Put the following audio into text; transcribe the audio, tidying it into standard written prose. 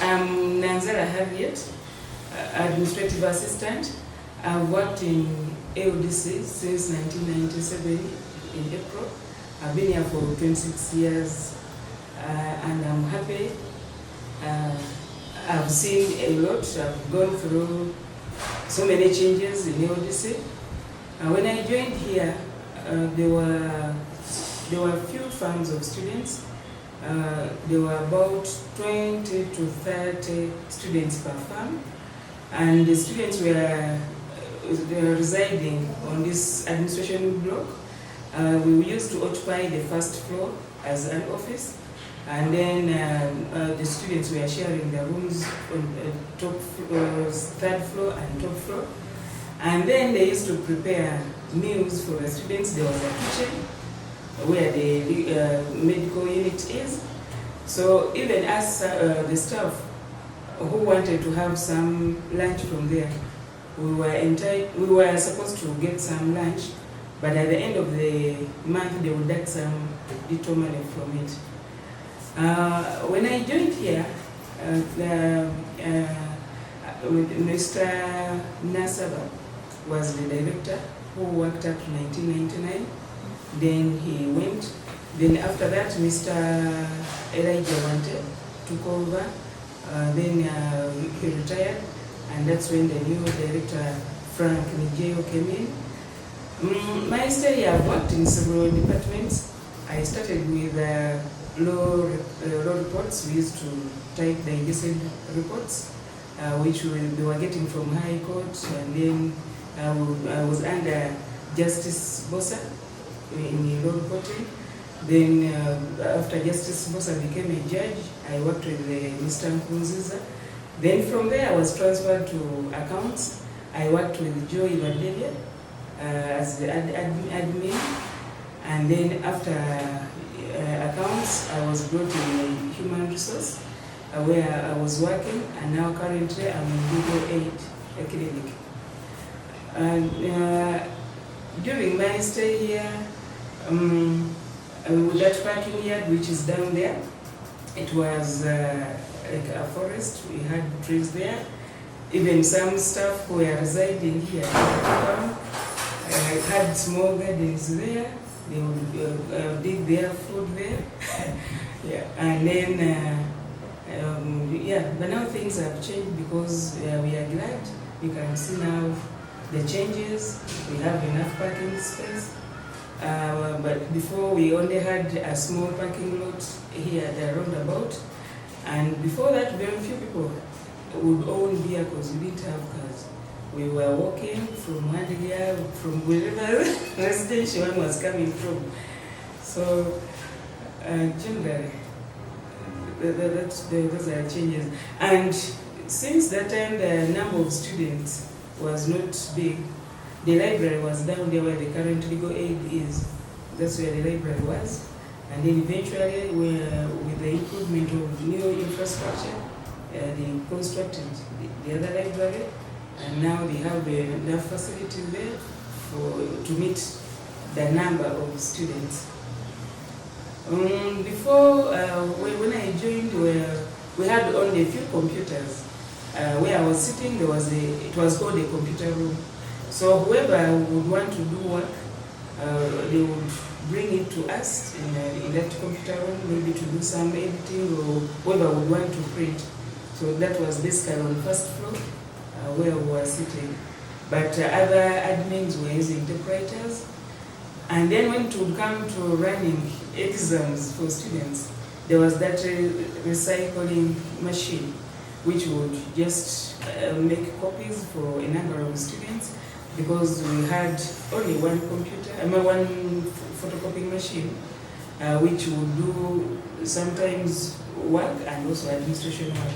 I'm Nanzala Harriet, administrative assistant. I've worked in LDC since 1997 in April. I've been here for 26 years and I'm happy. I've seen a lot. I've gone through so many changes in LDC. When I joined here, there were few farms of students. There were about 20 to 30 students per farm, and the students were residing on this administration block. We used to occupy the first floor as an office, and then the students were sharing the rooms on third floor and top floor. And then they used to prepare meals for the students. There was a kitchen where the medical unit is. So even as the staff who wanted to have some lunch from there, we were supposed to get some lunch, but at the end of the month they would get some little money from it. When I joined here, Mr. Nanzala was the director who worked up to 1999. Then he went. Then after that, Mr. Elijah took over. Then he retired, and that's when the new director, Frank Nijeo, came in. My stay here, I've worked in several departments. I started with law reports. We used to type the digested reports, which they were getting from High Court, and then I was under Justice Bosa in law reporting. Then after Justice Bosa became a judge, I worked with Mr. Nkunziza. Then from there I was transferred to accounts. I worked with Joy Badelia as the admin. And then after accounts, I was brought in human resource where I was working, and now currently I'm in legal aid clinic. And during my stay here, with that parking yard which is down there, it was like a forest. We had trees there. Even some staff who were residing here had small gardens there. They would dig their food there. Yeah. And then but now things have changed because we are glad. You can see now the changes. We have enough parking space. But before we only had a small parking lot here at the roundabout, and before that very few people would own vehicles. We didn't have cars. We were walking from one area, from wherever residential one was coming from. So generally, those are changes. And since that time, the number of students was not big. The library was down there where the current legal aid is. That's where the library was. And then eventually, with the improvement of new infrastructure, they constructed the other library, and now they have enough facilities there to meet the number of students. Before, when I joined, we had only a few computers. Where I was sitting, it was called a computer room. So whoever would want to do work, they would bring it to us in that computer room, maybe to do some editing, or whoever would want to print. So that was basically on the first floor where we were sitting. But other admins were using typewriters. And then when it would come to running exams for students, there was that recycling machine, which would just make copies for a number of students, because we had only one photocopying machine, which would do sometimes work and also administration work.